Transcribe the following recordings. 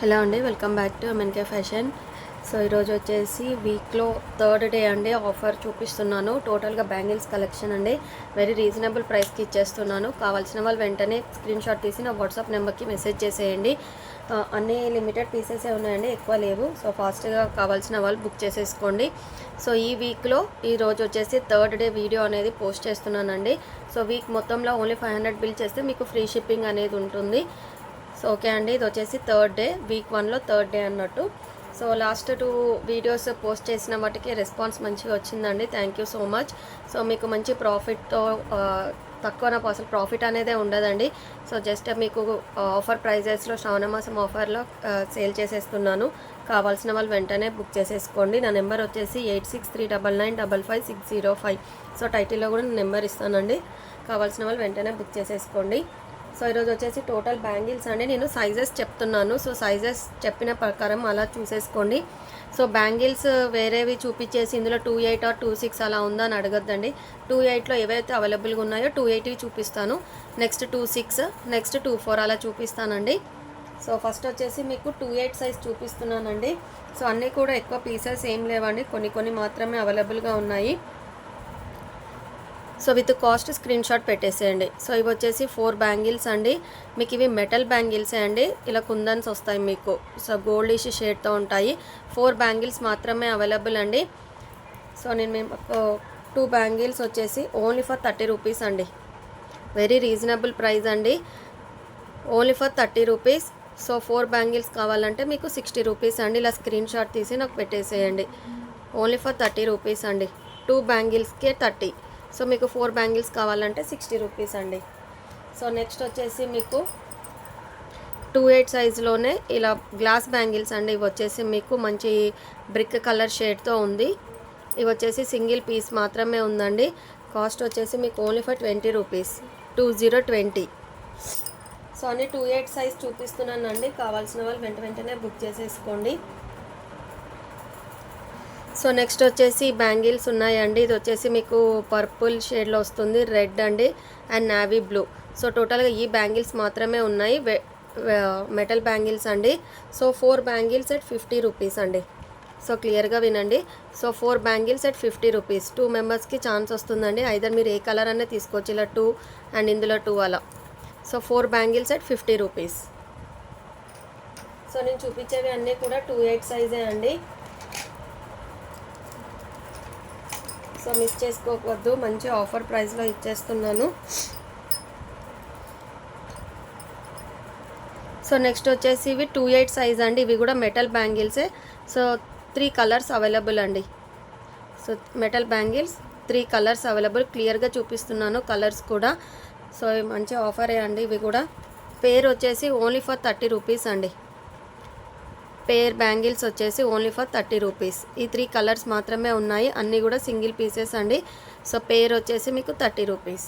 Hello అండి, welcome back to MNK fashion. So ఈరోజు వచ్చేసి వీక్లో థర్డ్ డే అండి ఆఫర్ చూపిస్తున్నాను. టోటల్గా బ్యాంగిల్స్ కలెక్షన్ అండి, వెరీ రీజనబుల్ ప్రైస్కి ఇచ్చేస్తున్నాను. కావాల్సిన వాళ్ళు వెంటనే స్క్రీన్ షాట్ తీసి నా వాట్సాప్ నెంబర్కి మెసేజ్ చేసేయండి. అన్ని లిమిటెడ్ పీసెసే ఉన్నాయండి, ఎక్కువ లేవు. సో ఫాస్ట్గా కావాల్సిన వాళ్ళు బుక్ చేసేసుకోండి. సో ఈ వీక్లో ఈరోజు వచ్చేసి థర్డ్ డే వీడియో అనేది పోస్ట్ చేస్తున్నానండి. సో వీక్ మొత్తంలో ఓన్లీ 500 బిల్ చేస్తే మీకు ఫ్రీ షిప్పింగ్ అనేది ఉంటుంది. సో ఓకే అండి, ఇది వచ్చేసి థర్డ్ డే, వీక్ 1లో థర్డ్ డే అన్నట్టు. సో లాస్ట్ 2 వీడియోస్ పోస్ట్ చేసిన వాటికి రెస్పాన్స్ మంచిగా వచ్చిందండి. Thank you so much. So మీకు మంచి ప్రాఫిట్తో తక్కువ నాకు అసలు ప్రాఫిట్ అనేదే ఉండదండి. సో జస్ట్ మీకు ఆఫర్ ప్రైజెస్లో శ్రావణ మాసం ఆఫర్లో సేల్ చేసేస్తున్నాను. కావాల్సిన వాళ్ళు వెంటనే బుక్ చేసేసుకోండి. నా నెంబర్ వచ్చేసి 8639955605. సో టైటిల్లో కూడా నేను నెంబర్ ఇస్తానండి. కావాల్సిన వాళ్ళు వెంటనే బుక్ చేసేసుకోండి. సో ఈరోజు వచ్చేసి టోటల్ బ్యాంగిల్స్ అండి, నేను సైజెస్ చెప్తున్నాను. సో సైజెస్ చెప్పిన ప్రకారం అలా చూసేసుకోండి. సో బ్యాంగిల్స్ వేరేవి చూపించేసి ఇందులో 28 ఆర్ 26 అలా ఉందా అని అడగద్దండి. 28లో ఏవైతే అవైలబుల్గా ఉన్నాయో 280 చూపిస్తాను, నెక్స్ట్ 26, నెక్స్ట్ 24 అలా చూపిస్తానండి. సో ఫస్ట్ వచ్చేసి మీకు 28 సైజ్ చూపిస్తున్నానండి. సో అన్నీ కూడా ఎక్కువ పీసెస్ ఏం లేవండి, కొన్ని మాత్రమే అవైలబుల్గా ఉన్నాయి. So with cost screen shot పెట్టేసేయండి. సో ఇవి వచ్చేసి 4 బ్యాంగిల్స్ అండి. మీకు ఇవి మెటల్ బ్యాంగిల్సే అండి, ఇలా కుందన్స్ వస్తాయి మీకు. సో గోల్డిష్ షేడ్తో ఉంటాయి. 4 బ్యాంగిల్స్ మాత్రమే అవైలబుల్ అండి. సో నేను 2 బ్యాంగిల్స్ వచ్చేసి ఓన్లీ ఫర్ 30 రూపీస్ అండి, వెరీ రీజనబుల్ ప్రైస్ అండి, only for 30 rupees. So 4 bangles కావాలంటే మీకు 60 రూపీస్ అండి. ఇలా స్క్రీన్ షాట్ తీసి నాకు పెట్టేసేయండి. ఓన్లీ ఫర్ 30 రూపీస్ అండి, 2 బ్యాంగిల్స్కే 30. సో మీకు 4 బ్యాంగిల్స్ కావాలంటే 60 రూపీస్ అండి. సో నెక్స్ట్ వచ్చేసి మీకు 28 సైజులోనే ఇలా గ్లాస్ బ్యాంగిల్స్ అండి. ఇవి వచ్చేసి మీకు మంచి బ్రిక్ కలర్ షేడ్తో ఉంది. ఇవి వచ్చేసి సింగిల్ పీస్ మాత్రమే ఉందండి. కాస్ట్ వచ్చేసి మీకు ఓన్లీ ఫర్ 20 రూపీస్, 2020. సో అన్ని 28 సైజ్ చూపిస్తున్నానండి. కావాల్సిన వాళ్ళు వెంటనే బుక్ చేసేసుకోండి. సో నెక్స్ట్ వచ్చేసి బ్యాంగిల్స్ ఉన్నాయండి. ఇది వచ్చేసి మీకు పర్పుల్ షేడ్లో వస్తుంది, రెడ్ అండి అండ్ నావీ బ్లూ. సో టోటల్గా ఈ బ్యాంగిల్స్ మాత్రమే ఉన్నాయి, మెటల్ బ్యాంగిల్స్ అండి. సో 4 బ్యాంగిల్స్ at 50 రూపీస్ అండి. సో క్లియర్గా వినండి. So 4 bangles at 50 rupees. 2 మెంబర్స్కి ఛాన్స్ వస్తుందండి. ఐదర్ మీరు ఏ కలర్ అనే తీసుకోవచ్చు, ఇలా 2 అండ్ ఇందులో 2 అలా. So 4 bangles at 50 rupees. So నేను చూపించేవి అన్నీ కూడా 28 సైజే అండి. సో మిస్ చేసుకోవద్దు, మంచి ఆఫర్ ప్రైస్లో ఇచ్చేస్తున్నాను. సో నెక్స్ట్ వచ్చేసి ఇవి 28 సైజ్ అండి. ఇవి కూడా మెటల్ బ్యాంగిల్సే. సో 3 కలర్స్ అవైలబుల్ అండి. So metal bangles 3 colours available, క్లియర్గా చూపిస్తున్నాను కలర్స్ కూడా. సో మంచి ఆఫరే అండి. ఇవి కూడా పేర్ వచ్చేసి ఓన్లీ ఫర్ 30 రూపీస్ అండి. పేర్ బ్యాంగిల్స్ వచ్చేసి ఓన్లీ ఫర్ 30 రూపీస్. ఈ 3 కలర్స్ మాత్రమే ఉన్నాయి, అన్నీ కూడా సింగిల్ పీసెస్ అండి. సో పేర్ వచ్చేసి మీకు 30 రూపీస్.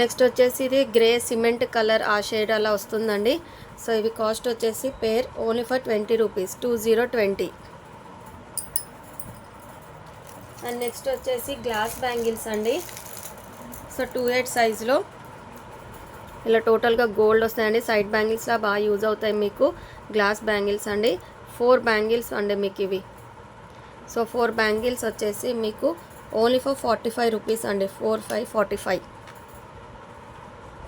నెక్స్ట్ వచ్చేసి ఇది గ్రే సిమెంట్ కలర్, ఆ షేడ్ అలా వస్తుందండి. సో ఇవి కాస్ట్ వచ్చేసి pair only for 20 rupees, 2020. And next వచ్చేసి గ్లాస్ బ్యాంగిల్స్ అండి. సో 28 సైజులో ఇలా టోటల్గా గోల్డ్ వస్తాయండి. సైడ్ బ్యాంగిల్స్లా బాగా యూజ్ అవుతాయి మీకు. గ్లాస్ బ్యాంగిల్స్ అండి, 4 బ్యాంగిల్స్ అండి మీకు ఇవి. సో 4 బ్యాంగిల్స్ వచ్చేసి మీకు ఓన్లీ ఫర్ 45 రూపీస్ అండి, 45.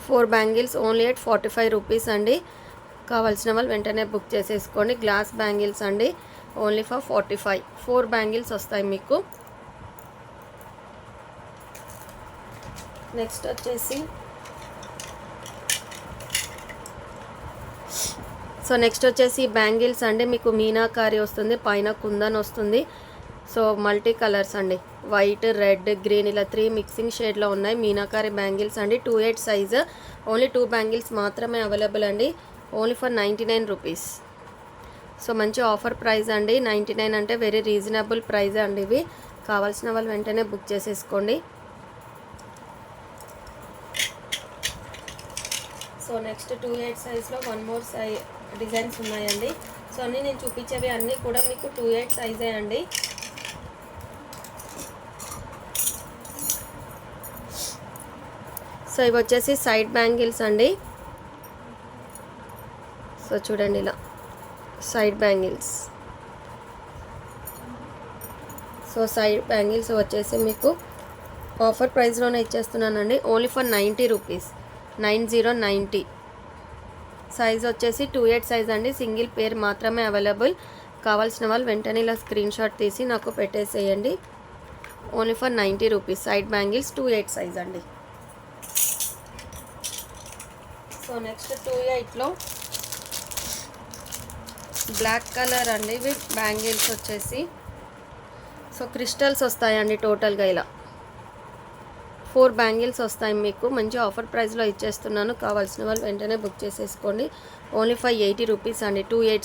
4 బ్యాంగిల్స్ ఓన్లీ at 45 రూపీస్ అండి. కావాల్సిన వాళ్ళు వెంటనే బుక్ చేసేసుకోండి. గ్లాస్ బ్యాంగిల్స్ అండి, ఓన్లీ ఫర్ 45. 4 బ్యాంగిల్స్ వస్తాయి మీకు. నెక్స్ట్ వచ్చేసి బ్యాంగిల్స్ అండి, మీకు మీనాకారి వస్తుంది, పైన కుందన్ వస్తుంది. సో మల్టీ కలర్స్ అండి, వైట్, రెడ్, గ్రీన్ ఇలా 3 మిక్సింగ్ షేడ్లో ఉన్నాయి మీనాకారి బ్యాంగిల్స్ అండి. 28 సైజ్, ఓన్లీ 2 బ్యాంగిల్స్ మాత్రమే అవైలబుల్ అండి, ఓన్లీ ఫర్ 99 రూపీస్. సో మంచి ఆఫర్ ప్రైస్ అండి, 99 అంటే వెరీ రీజనబుల్ ప్రైస్ అండి. ఇవి కావాల్సిన వాళ్ళు వెంటనే బుక్ చేసేసుకోండి. సో నెక్స్ట్ 28 సైజ్లో 1 మోర్ డిజైన్స్ ఉన్నాయండి. సో అన్నీ నేను చూపించేవి అన్నీ కూడా మీకు 28 సైజే అండి. సో ఇవి వచ్చేసి సైడ్ బ్యాంగిల్స్ అండి. సో చూడండి ఇలా side bangles. So side bangles వచ్చేసి మీకు ఆఫర్ ప్రైస్లోనే ఇచ్చేస్తున్నానండి. Only for 90 rupees, 90. సైజ్ వచ్చేసి 2/8 సైజ్ అండి. సింగిల్ పేర్ మాత్రమే అవైలబుల్. కావాల్సిన వాళ్ళు వెంటనే ఇలా స్క్రీన్ షాట్ తీసి నాకు పెట్టేసేయండి. Only for 90 rupees. Side bangles 2/8 size అండి. సో నెక్స్ట్ 2/8లో బ్లాక్ కలర్ అండి. ఇవి బ్యాంగిల్స్ వచ్చేసి సో క్రిస్టల్స్ వస్తాయండి. టోటల్గా ఇలా 4 బ్యాంగిల్స్ వస్తాయి మీకు. మంచి ఆఫర్ ప్రైస్లో ఇచ్చేస్తున్నాను. కావాల్సిన వాళ్ళు వెంటనే బుక్ చేసేసుకోండి. ఓన్లీ ఫర్ 80 రూపీస్ అండి. 2/8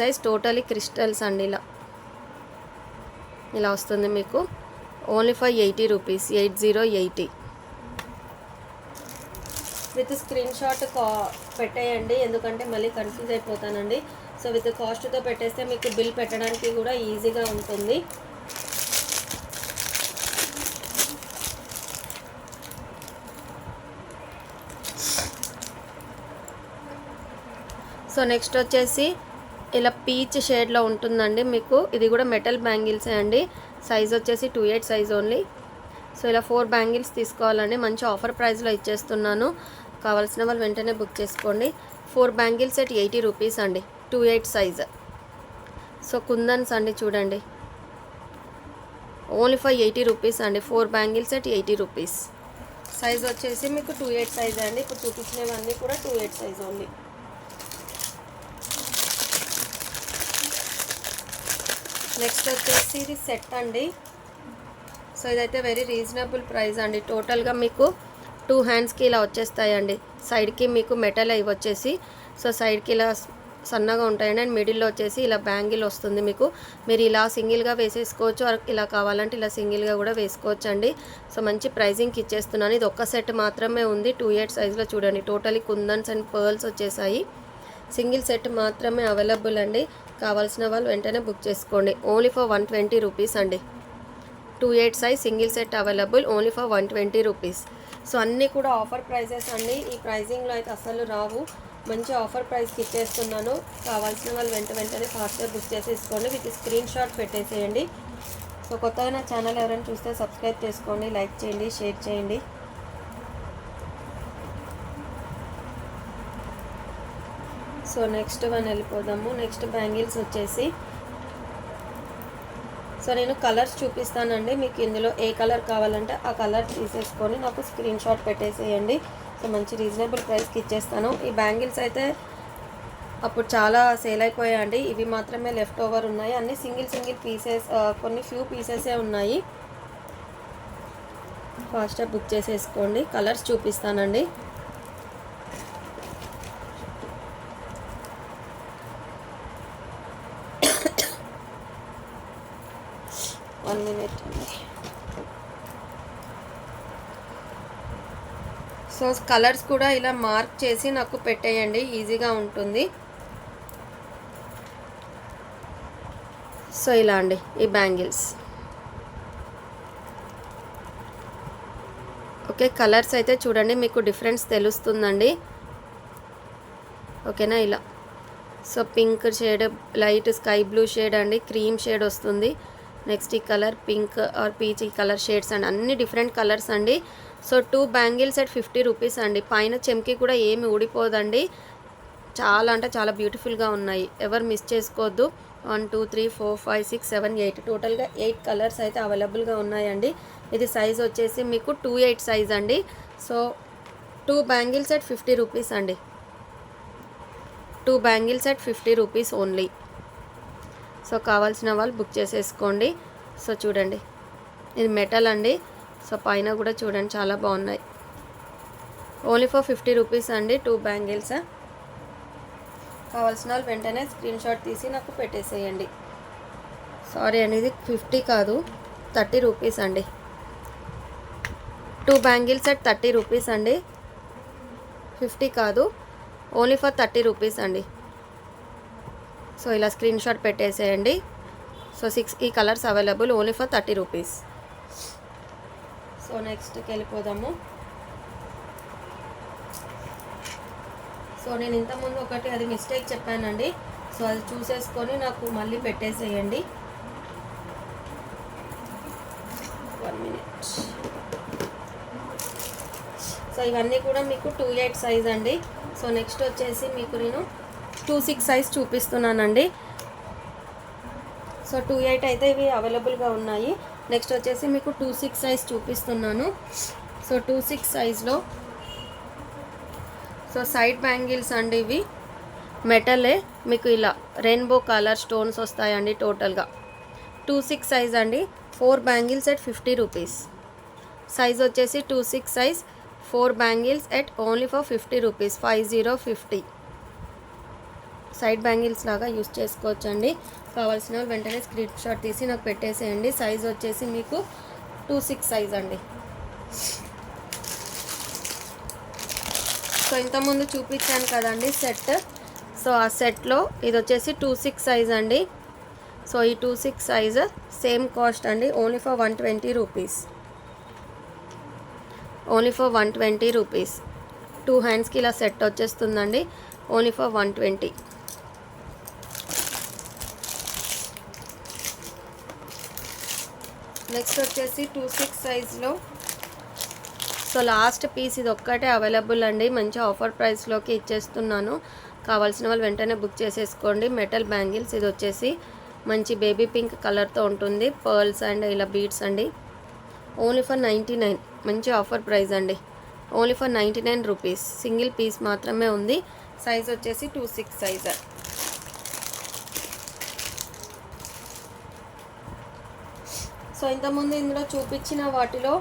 సైజ్ టోటలీ క్రిస్టల్స్ అండి. ఇలా వస్తుంది మీకు. Only for 80 rupees, 80 with screen shot పెట్టేయండి, ఎందుకంటే మళ్ళీ కన్ఫ్యూజ్ అయిపోతానండి. సో విత్ కాస్ట్తో పెట్టేస్తే మీకు బిల్ పెట్టడానికి కూడా ఈజీగా ఉంటుంది. సో నెక్స్ట్ వచ్చేసి ఇలా పీచ్ షేడ్లో ఉంటుందండి మీకు. ఇది కూడా మెటల్ బ్యాంగిల్సే అండి. సైజ్ వచ్చేసి 2/8 సైజ్ ఓన్లీ. సో ఇలా 4 బ్యాంగిల్స్ తీసుకోవాలండి. మంచి ఆఫర్ ప్రైస్లో ఇచ్చేస్తున్నాను. కావాల్సిన వాళ్ళు వెంటనే బుక్ చేసుకోండి. 4 బ్యాంగిల్స్ సెట్ 80 రూపీస్ అండి. 2/8 సైజ్. సో కుందన్స్ అండి చూడండి. ఓన్లీ ఫర్ 80 రూపీస్ అండి. 4 బ్యాంగిల్స్ సెట్ 80 రూపీస్. సైజ్ వచ్చేసి మీకు 2/8 సైజ్ అండి. ఇప్పుడు చూపించినవన్నీ కూడా 2/8 సైజ్ ఓన్లీ. నెక్స్ట్ వచ్చేసి ఇది సెట్ అండి. సో ఇదైతే వెరీ రీజనబుల్ ప్రైస్ అండి. టోటల్గా మీకు 2 హ్యాండ్స్కి ఇలా వచ్చేస్తాయండి. సైడ్కి మీకు మెటల్ అవి వచ్చేసి సో సైడ్కి ఇలా సన్నగా ఉంటాయండి. అండ్ మిడిల్లో వచ్చేసి ఇలా బ్యాంగిల్ వస్తుంది మీకు. మీరు ఇలా సింగిల్గా వేసేసుకోవచ్చు, ఇలా కావాలంటే ఇలా సింగిల్గా కూడా వేసుకోవచ్చు అండి. సో మంచి ప్రైజింగ్కి ఇచ్చేస్తున్నాను. ఇది ఒక్క సెట్ మాత్రమే ఉంది. 2/8 సైజ్లో చూడండి. టోటలీ కుందన్స్ అండ్ పర్ల్స్ వచ్చేసాయి. సింగిల్ సెట్ మాత్రమే అవైలబుల్ అండి. కావాల్సిన వాళ్ళు వెంటనే బుక్ చేసుకోండి. ఓన్లీ ఫర్ 120 రూపీస్ అండి. 2/8 size single set available. Only for 120 rupees. So అన్నీ కూడా ఆఫర్ ప్రైజెస్ అండి. ఈ ప్రైజింగ్లో అయితే అసలు రావు. మంచి ఆఫర్ ప్రైస్కి ఇచ్చేస్తున్నాను. కావాల్సిన వాళ్ళు వెంటనే ఫాస్ట్గా బుక్ చేసేసుకోండి. విత్ స్క్రీన్ షాట్ పెట్టేసేయండి. సో కొత్తగా నా ఛానల్ ఎవరైనా చూస్తే సబ్స్క్రైబ్ చేసుకోండి, లైక్ చేయండి, షేర్ చేయండి. సో నెక్స్ట్ వన్ వెళ్ళిపోదాము. నెక్స్ట్ బ్యాంగిల్స్ వచ్చేసి సో నేను కలర్స్ చూపిస్తానండి. మీకు ఇందులో ఏ కలర్ కావాలంటే ఆ కలర్ తీసేసుకొని నాకు స్క్రీన్ షాట్ పెట్టేసేయండి. సో మంచి రీజనబుల్ ప్రైస్కి ఇచ్చేస్తాను. ఈ బ్యాంగిల్స్ అయితే అప్పుడు చాలా సేల్ అయిపోయాయండి. ఇవి మాత్రమే లెఫ్ట్ ఓవర్ ఉన్నాయి. అన్నీ సింగిల్ పీసెస్, కొన్ని ఫ్యూ పీసెసే ఉన్నాయి. ఫాస్ట్గా బుక్ చేసేసుకోండి. కలర్స్ చూపిస్తానండి. వన్ మినిట్ అండి. సో కలర్స్ కూడా ఇలా మార్క్ చేసి నాకు పెట్టేయండి, ఈజీగా ఉంటుంది. సో ఇలా అండి ఈ బ్యాంగిల్స్. ఓకే, కలర్స్ అయితే చూడండి, మీకు డిఫరెన్స్ తెలుస్తుందండి. ఓకేనా, ఇలా. So pink shade, light sky blue shade అండి, క్రీమ్ షేడ్ వస్తుంది. నెక్స్ట్ ఈ కలర్ పింక్ ఆర్ పీచ్, ఈ కలర్ షేడ్స్ అండి, అన్ని డిఫరెంట్ కలర్స్ అండి. సో 2 బ్యాంగిల్స్ at 50 రూపీస్ అండి. పైన చెమ్కి కూడా ఏమి ఊడిపోదండి. చాలా అంటే చాలా బ్యూటిఫుల్గా ఉన్నాయి. ఎవరు మిస్ చేసుకోవద్దు. 1 2 3 4 5 6 7 8 టోటల్గా 8 కలర్స్ అయితే అవైలబుల్గా ఉన్నాయండి. ఇది సైజ్ వచ్చేసి మీకు 2/8 సైజ్ అండి. సో 2 బ్యాంగిల్స్ at 50 రూపీస్ అండి. 2 bangles at 50 rupees only. So కావాల్సిన వాళ్ళు బుక్ చేసేసుకోండి. సో చూడండి, ఇది మెటల్ అండి. సో పైన కూడా చూడండి చాలా బాగున్నాయి. ఓన్లీ ఫర్ 50 రూపీస్ అండి 2 బ్యాంగిల్స్. కావాల్సిన వాళ్ళు వెంటనే స్క్రీన్ షాట్ తీసి నాకు పెట్టేసేయండి. సారీ అండి, ఇది 50 కాదు, 30 రూపీస్ అండి. 2 బ్యాంగిల్స్ at 30 రూపీస్ అండి. 50 కాదు, ఓన్లీ ఫర్ 30 రూపీస్ అండి. సో ఇలా స్క్రీన్ షాట్ పెట్టేసేయండి. సో 6 ఈ colours available, only for 30 rupees. So నెక్స్ట్కి వెళ్ళిపోదాము. సో నేను ఇంతకుముందు ఒకటి అది మిస్టేక్ చెప్పానండి. సో అది చూసేసుకొని నాకు మళ్ళీ పెట్టేసేయండి. 1 మినిట్. సో ఇవన్నీ కూడా మీకు 28 సైజ్ అండి. సో నెక్స్ట్ వచ్చేసి మీకు నేను 26 సైజ్ చూపిస్తున్నానండి. సో 28 అయితే ఇవి అవైలబుల్గా ఉన్నాయి. నెక్స్ట్ వచ్చేసి మీకు 26 సైజ్ చూపిస్తున్నాను. సో 26 సైజ్లో సో సైడ్ బ్యాంగిల్స్ అండి, ఇవి మెటలే, మీకు ఇలా రెయిన్బో కలర్ స్టోన్స్ వస్తాయండి టోటల్గా. 26 సైజ్ అండి. 4 బ్యాంగిల్స్ ఎట్ 50 రూపీస్. సైజ్ వచ్చేసి 26 size 4 bangles at only for 50 rupees. 5050 side bangles లాగా యూస్ చేసుకోవచ్చండి. కావాల్సిన వెంటనే స్క్రీన్ షాట్ తీసి నాకు పెట్టేసేయండి. సైజ్ వచ్చేసి మీకు 26 సైజ్ అండి. సో ఇంతకుముందు చూపించాను కదండి సెట్. సో ఆ సెట్లో ఇది వచ్చేసి 26 సైజ్ అండి. సో ఈ 26 సైజ్ సేమ్ కాస్ట్ అండి, only for 120 rupees. Only for 120 rupees. 2 హ్యాండ్స్కి ఇలా సెట్ వచ్చేస్తుందండి, ఓన్లీ ఫర్ 120. నెక్స్ట్ వచ్చేసి 26 సైజ్లో సో లాస్ట్ పీస్ ఇది ఒక్కటే అవైలబుల్ అండి. మంచి ఆఫర్ ప్రైస్లోకి ఇచ్చేస్తున్నాను. కావాల్సిన వాళ్ళు వెంటనే బుక్ చేసేసుకోండి. మెటల్ బ్యాంగిల్స్, ఇది వచ్చేసి మంచి బేబీ పింక్ కలర్తో ఉంటుంది. పర్ల్స్ అండ్ ఇలా బీడ్స్ అండి. Only for 99. మంచి ఆఫర్ ప్రైస్ అండి, only for 99 rupees. Single piece మాత్రమే ఉంది. సైజ్ వచ్చేసి 26 సైజ్. సో ఇంతకుముందు ఇందులో చూపించిన వాటిలో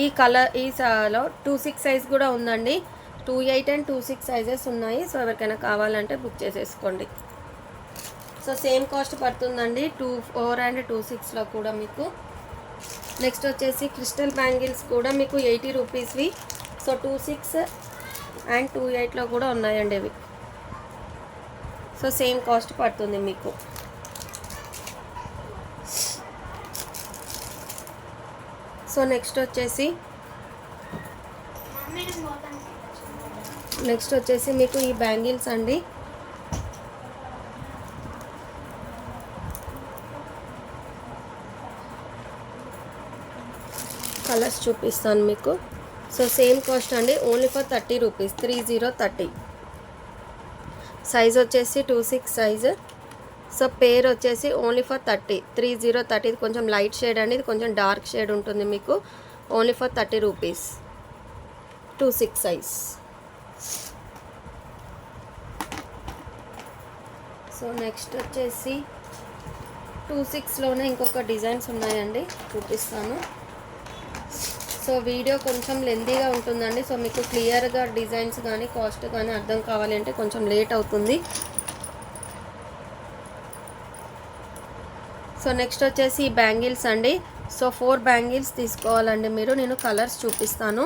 ఈ కలర్ ఈ 26 సైజ్ కూడా ఉందండి. 28 అండ్ 26 సైజెస్ ఉన్నాయి. సో ఎవరికైనా కావాలంటే బుక్ చేసేసుకోండి. సో సేమ్ కాస్ట్ పడుతుందండి 24 అండ్ 26లో కూడా మీకు. నెక్స్ట్ వచ్చేసి క్రిస్టల్ బ్యాంగిల్స్ కూడా మీకు 80 రూపీస్వి. సో 26 అండ్ 28లో కూడా ఉన్నాయండి ఇవి. సో సేమ్ కాస్ట్ పడుతుంది మీకు. సో నెక్స్ట్ వచ్చేసి మీకు ఈ బ్యాంగిల్స్ అండి. కలర్స్ చూపిస్తాను మీకు. సో సేమ్ కాస్ట్ అండి, ఓన్లీ ఫర్ 30 రూపీస్. 30. సైజ్ వచ్చేసి 26 సైజ్. సో పేర్ వచ్చేసి ఓన్లీ ఫర్ 30. ఇది కొంచెం లైట్ షేడ్ అండి, ఇది కొంచెం డార్క్ షేడ్ ఉంటుంది మీకు. Only for 30 rupees. 26 size. So next వచ్చేసి 26లోనే ఇంకొక డిజైన్స్ ఉన్నాయండి, చూపిస్తాను. సో వీడియో కొంచెం లెందీగా ఉంటుందండి. సో మీకు క్లియర్గా డిజైన్స్ కానీ కాస్ట్ కానీ అర్థం కావాలి అంటే కొంచెం లేట్ అవుతుంది. సో నెక్స్ట్ వచ్చేసి ఈ బ్యాంగిల్స్ అండి. సో 4 బ్యాంగిల్స్ తీసుకోవాలండి మీరు. నేను కలర్స్ చూపిస్తాను.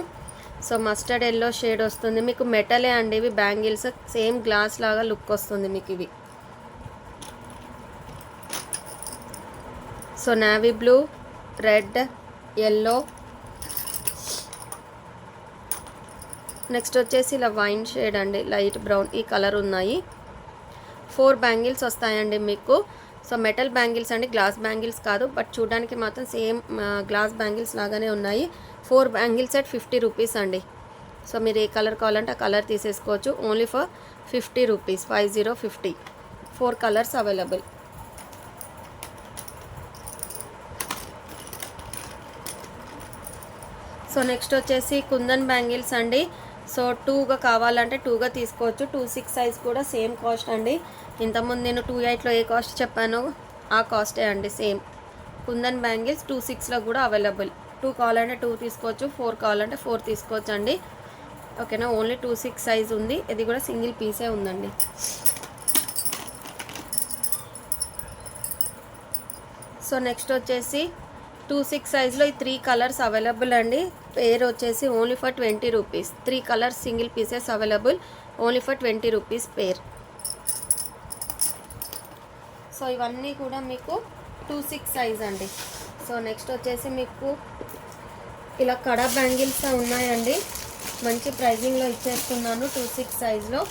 సో మస్టర్డ్ ఎల్లో షేడ్ వస్తుంది మీకు. మెటలే అండి ఇవి బ్యాంగిల్స్, సేమ్ గ్లాస్ లాగా లుక్ వస్తుంది మీకు ఇవి. So navy blue, red, yellow, next వచ్చేసి ఇలా వైన్ షేడ్ అండి, లైట్ బ్రౌన్, ఈ కలర్ ఉన్నాయి. 4 బ్యాంగిల్స్ వస్తాయండి మీకు. సో మెటల్ బ్యాంగిల్స్ అండి, గ్లాస్ బ్యాంగిల్స్ కాదు, బట్ చూడడానికి మాత్రం సేమ్ గ్లాస్ బ్యాంగిల్స్ లాగానే ఉన్నాయి. 4 బ్యాంగిల్స్ ఎట్ 50 రూపీస్ అండి. సో మీరు ఏ కలర్ కావాలంటే ఆ కలర్ తీసేసుకోవచ్చు. Only for 50 rupees. 50. 4 colours available. So next వచ్చేసి కుందన్ బ్యాంగిల్స్ అండి. సో 2గా కావాలంటే 2గా తీసుకోవచ్చు. 26 సైజ్ కూడా సేమ్ కాస్ట్ అండి. ఇంతకుముందు నేను 28లో ఏ కాస్ట్ చెప్పానో ఆ కాస్టే అండి సేమ్. కుందన్ బ్యాంగిల్స్ 26లో కూడా అవైలబుల్. 2 కావాలంటే 2 తీసుకోవచ్చు, 4 కావాలంటే 4 తీసుకోవచ్చు అండి. ఓకేనా, ఓన్లీ 26 సైజ్ ఉంది. ఇది కూడా సింగిల్ పీసే ఉందండి. సో నెక్స్ట్ వచ్చేసి 26 సైజ్లో ఈ 3 కలర్స్ అవైలబుల్ అండి. పేర్ వచ్చేసి only for 20 rupees. 3 colours single pieces available, only for 20 rupees pair. So ఇవన్నీ కూడా మీకు 26 సైజ్ అండి. సో నెక్స్ట్ వచ్చేసి మీకు ఇలా కడా బ్యాంగిల్స్ ఉన్నాయండి. మంచి ప్రైజింగ్లో ఇచ్చేస్తున్నాను 26 సైజ్లో.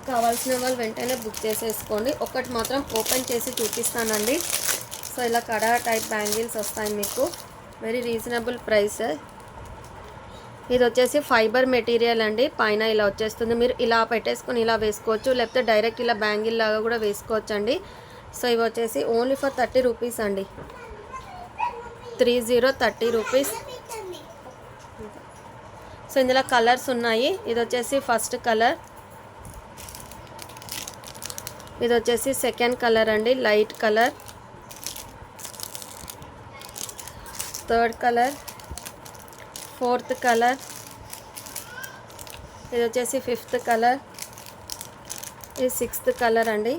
కావాల్సిన వాళ్ళు వెంటనే బుక్ చేసేసుకోండి. ఒకటి మాత్రం ఓపెన్ చేసి చూపిస్తానండి. సో ఇలా కడా టైప్ బ్యాంగిల్స్ వస్తాయి మీకు, వెరీ రీజనబుల్ ప్రైస్. ఇది వచ్చేసి ఫైబర్ మెటీరియల్ అండి, పైన ఇలా వచ్చేస్తుంది. మీరు ఇలా పెట్టేసుకొని ఇలా వేసుకోవచ్చు, లేకపోతే డైరెక్ట్ ఇలా బ్యాంగిల్ లాగా కూడా వేసుకోవచ్చు అండి. సో ఇవి వచ్చేసి ఓన్లీ ఫర్ 30 రూపీస్ అండి, 30 రూపీస్. సో ఇందులో కలర్స్ ఉన్నాయి. ఇది వచ్చేసి ఫస్ట్ కలర్, ఇది వచ్చేసి సెకండ్ కలర్ అండి, light colour. Third colour, fourth colour, ఇది వచ్చేసి ఫిఫ్త్ కలర్, ఇది సిక్స్త్ కలర్ అండి,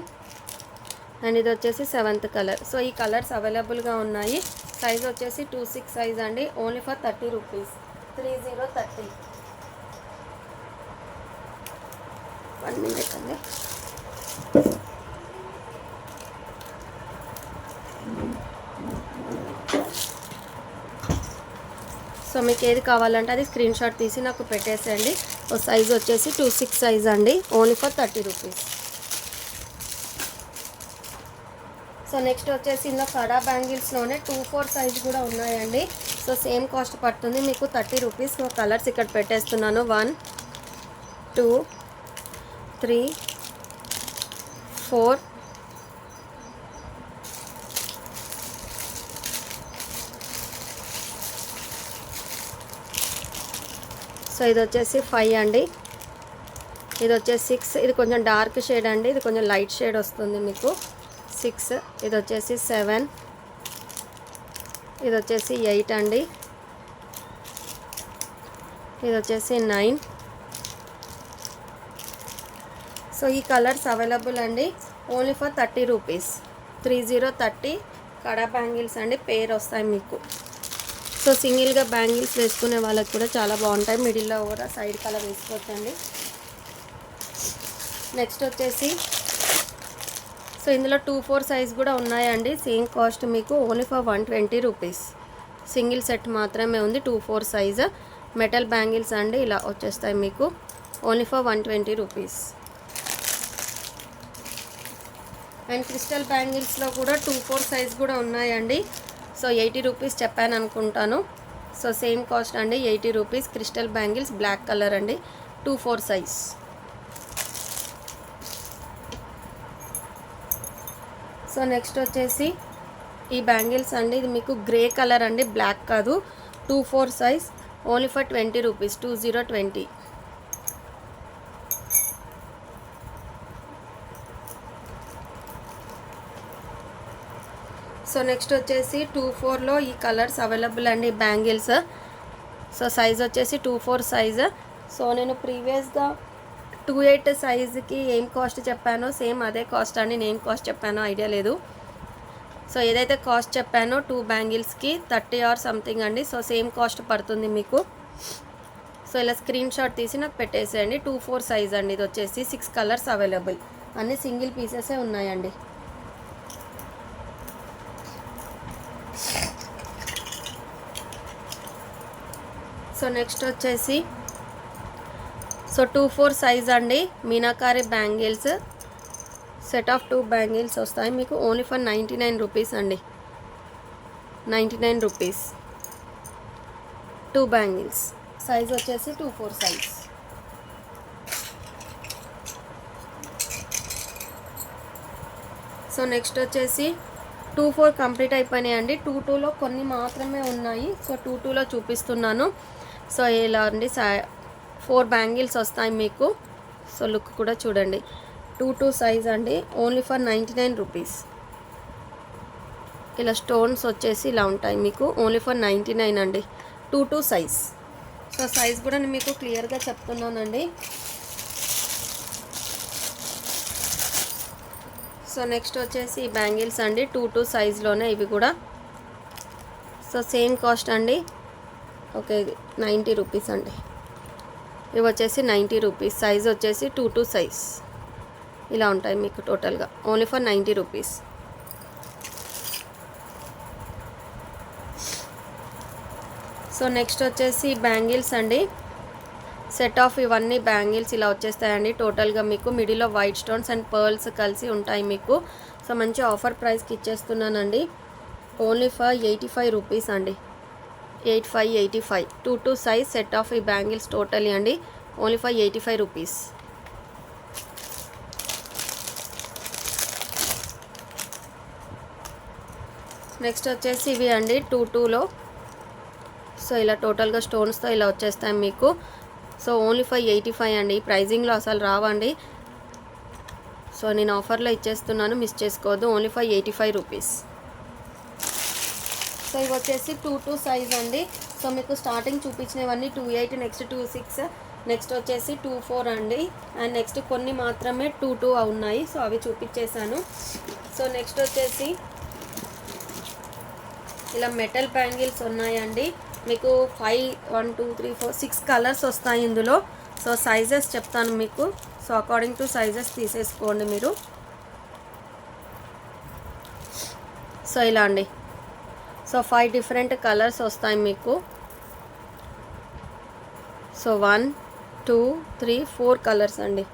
అండ్ ఇది వచ్చేసి సెవెంత్ కలర్. సో ఈ కలర్స్ అవైలబుల్గా ఉన్నాయి. సైజ్ వచ్చేసి 26 సైజ్ అండి, ఓన్లీ ఫర్ 30 రూపీస్, 30. 1 మినిట్ అండి. సో మీకు ఏది కావాలంటే అది స్క్రీన్ షాట్ తీసి నాకు పెట్టేసేయండి. సైజ్ వచ్చేసి 26 సైజ్ అండి, only for 30 rupees. So next వచ్చేసి ఇందులో కడా బ్యాంగిల్స్లోనే 24 సైజ్ కూడా ఉన్నాయండి. సో సేమ్ కాస్ట్ పడుతుంది మీకు 30 రూపీస్. సో కలర్స్ ఇక్కడ పెట్టేస్తున్నాను, 1 2 3 4 సో ఇది వచ్చేసి 5 అండి, ఇది వచ్చేసి 6, ఇది కొంచెం డార్క్ షేడ్ అండి, ఇది కొంచెం లైట్ షేడ్ వస్తుంది మీకు, 6. ఇది వచ్చేసి 7, ఇది వచ్చేసి 8 అండి, ఇది వచ్చేసి 9. సో ఈ కలర్స్ అవైలబుల్ అండి, only for 30 rupees, 30 kada bangles అండి, పేర్ వస్తాయి మీకు. సో సింగిల్గా బ్యాంగిల్స్ వేసుకునే వాళ్ళకి కూడా చాలా బాగుంటాయి, మిడిల్లో కూడా సైడ్ కలర్ వేసుకోవచ్చండి. నెక్స్ట్ వచ్చేసి సో ఇందులో 24 సైజ్ కూడా ఉన్నాయండి, సేమ్ కాస్ట్ మీకు only for 120 rupees. Single set మాత్రమే ఉంది, 24 సైజ్ మెటల్ బ్యాంగిల్స్ అండి, ఇలా వచ్చేస్తాయి మీకు, only for 120 rupees. And crystal బ్యాంగిల్స్లో కూడా 24 సైజ్ కూడా ఉన్నాయండి. సో 80 రూపీస్ చెప్పాను అనుకుంటాను. సో సేమ్ కాస్ట్ అండి, 80 rupees. Crystal bangles black colour అండి, 24 సైజ్. సో నెక్స్ట్ వచ్చేసి ఈ బ్యాంగిల్స్ అండి, ఇది మీకు గ్రే కలర్ అండి, బ్లాక్ కాదు, 24 size, only for 20 rupees, 20. So next వచ్చేసి 24లో ఈ కలర్స్ అవైలబుల్ అండి బ్యాంగిల్స్. సో సైజ్ వచ్చేసి 24 సైజ్. సో నేను ప్రీవియస్గా 28 సైజుకి ఏం కాస్ట్ చెప్పానో సేమ్ అదే కాస్ట్ అండి, నేను కాస్ట్ చెప్పానో ఐడియా లేదు. సో ఏదైతే కాస్ట్ చెప్పానో 2 బ్యాంగిల్స్కి 30 ఆర్ సంథింగ్ అండి. సో సేమ్ కాస్ట్ పడుతుంది మీకు. సో ఇలా స్క్రీన్ షాట్ తీసి నాకు పెట్టేసేయండి. 24 సైజ్ అండి, ఇది వచ్చేసి 6 కలర్స్ అవైలబుల్, అన్ని సింగిల్ పీసెసే ఉన్నాయండి. సో నెక్స్ట్ వచ్చేసి సో 24 సైజ్ అండి, meenakari bangles, set of 2 bangles వస్తాయి మీకు, ఓన్లీ ఫర్ 99 రూపీస్ అండి, 99 రూపీస్, 2 బ్యాంగిల్స్. సైజ్ వచ్చేసి 24 సైజ్. సో నెక్స్ట్ వచ్చేసి 24 కంప్లీట్ అయిపోయినాయండి, 22లో కొన్ని మాత్రమే ఉన్నాయి. సో 22లో చూపిస్తున్నాను. సో ఇలా అండి 4 బ్యాంగిల్స్ వస్తాయి మీకు. సో లుక్ కూడా చూడండి, 22 సైజ్ అండి, ఓన్లీ ఫర్ 99 రూపీస్. ఇలా స్టోన్స్ వచ్చేసి ఇలా ఉంటాయి మీకు, ఓన్లీ ఫర్ 99 అండి, 22 సైజ్. సో సైజ్ కూడా నేను మీకు క్లియర్గా చెప్తున్నానండి. సో నెక్స్ట్ వచ్చేసి ఈ బ్యాంగిల్స్ అండి, 22 సైజ్లోనే ఇవి కూడా. సో సేమ్ కాస్ట్ అండి, ఓకే, ఇది 90 రూపీస్ అండి, ఇవి వచ్చేసి 90 రూపీస్. సైజ్ వచ్చేసి 22 సైజ్, ఇలా ఉంటాయి మీకు టోటల్గా, only for 90 rupees. So next వచ్చేసి బ్యాంగిల్స్ అండి, సెట్ ఆఫ్ ఇవన్నీ బ్యాంగిల్స్ ఇలా వచ్చేస్తాయండి. టోటల్గా మీకు మిడిల్లో వైట్ స్టోన్స్ అండ్ పర్ల్స్ కలిసి ఉంటాయి మీకు. సో మంచి ఆఫర్ ప్రైస్కి ఇచ్చేస్తున్నానండి. ఓన్లీ ఫర్ 85 రూపీస్ అండి. 85 2 సైజ్ సెట్ ఆఫ్ ఈ బ్యాంగిల్స్ టోటలీ అండి. Only for 85 rupees. నెక్స్ట్ వచ్చేసి ఇవి అండి 2లో. సో ఇలా టోటల్గా స్టోన్స్తో ఇలా వచ్చేస్తాయి మీకు. సో ఓన్లీ ఫర్ 85 అండి. ప్రైజింగ్లో అసలు రావండి. సో నేను ఆఫర్లో ఇచ్చేస్తున్నాను, మిస్ చేసుకోవద్దు. Only for 85 rupees. సో ఇవి వచ్చేసి 2 సైజ్ అండి. సో మీకు స్టార్టింగ్ చూపించినవన్నీ 28, నెక్స్ట్ 26, నెక్స్ట్ వచ్చేసి 24 అండి. అండ్ నెక్స్ట్ కొన్ని మాత్రమే 22 ఉన్నాయి. సో అవి చూపించేశాను. సో నెక్స్ట్ వచ్చేసి ఇలా మెటల్ బ్యాంగిల్స్ ఉన్నాయండి. మీకు 5 1 2 3 4 6 కలర్స్ వస్తాయి ఇందులో. సో సైజెస్ చెప్తాను మీకు. సో అకార్డింగ్ టు సైజెస్ తీసేసుకోండి మీరు. సో ఇలా అండి. సో 5 డిఫరెంట్ కలర్స్ వస్తాయి మీకు. సో 1 2 3 4 కలర్స్ అండి.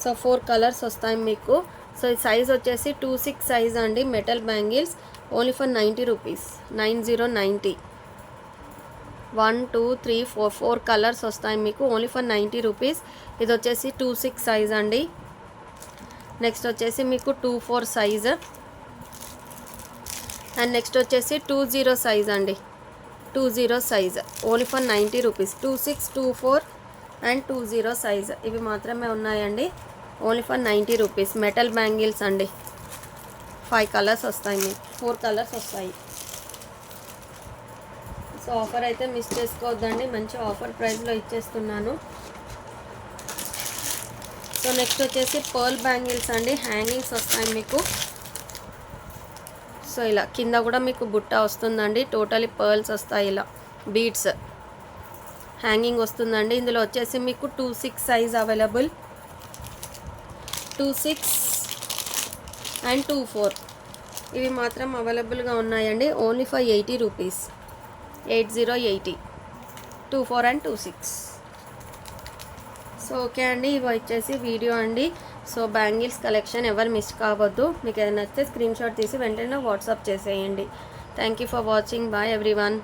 సో 4 కలర్స్ వస్తాయి మీకు. సో ఈ సైజ్ వచ్చేసి 26 సైజ్ అండి. Metal bangles only for 90 rupees. 90 1 2 3 4 colours వస్తాయి మీకు. Only for 90 rupees. ఇది వచ్చేసి 26 సైజ్ అండి. నెక్స్ట్ వచ్చేసి మీకు 24 సైజ్ అండ్ నెక్స్ట్ వచ్చేసి 20 సైజ్ అండి. 20 size only for 90 rupees. 26 24 and 20 size ఇవి మాత్రమే ఉన్నాయండి. Only for 90 rupees. Metal bangles అండి. 5 కలర్స్ వస్తాయి మీకు. 4 కలర్స్ వస్తాయి. సో ఆఫర్ అయితే మిస్ చేసుకోవద్దండి. మంచి ఆఫర్ ప్రైస్లో ఇచ్చేస్తున్నాను. సో నెక్స్ట్ వచ్చేసి పర్ల్ బ్యాంగిల్స్ అండి. హ్యాంగింగ్స్ వస్తాయి మీకు. సో ఇలా కింద కూడా మీకు బుట్ట వస్తుందండి. టోటలీ పర్ల్స్ వస్తాయి. ఇలా బీడ్స్ హ్యాంగింగ్ వస్తుందండి. ఇందులో వచ్చేసి మీకు 26 సైజ్ అవైలబుల్, 26 అండ్ 24 ఇవి మాత్రం అవైలబుల్గా ఉన్నాయండి. Only for 80 rupees. 80 24 and 26. So okay అండి, ఇవి వచ్చేసి వీడియో అండి. సో బ్యాంగిల్స్ కలెక్షన్ ఎవరు మిస్ కావద్దు. మీకు ఏదైనా నచ్చితే స్క్రీన్ షాట్ తీసి వెంటనే వాట్సాప్ చేసేయండి. Thank you for watching. Bye everyone.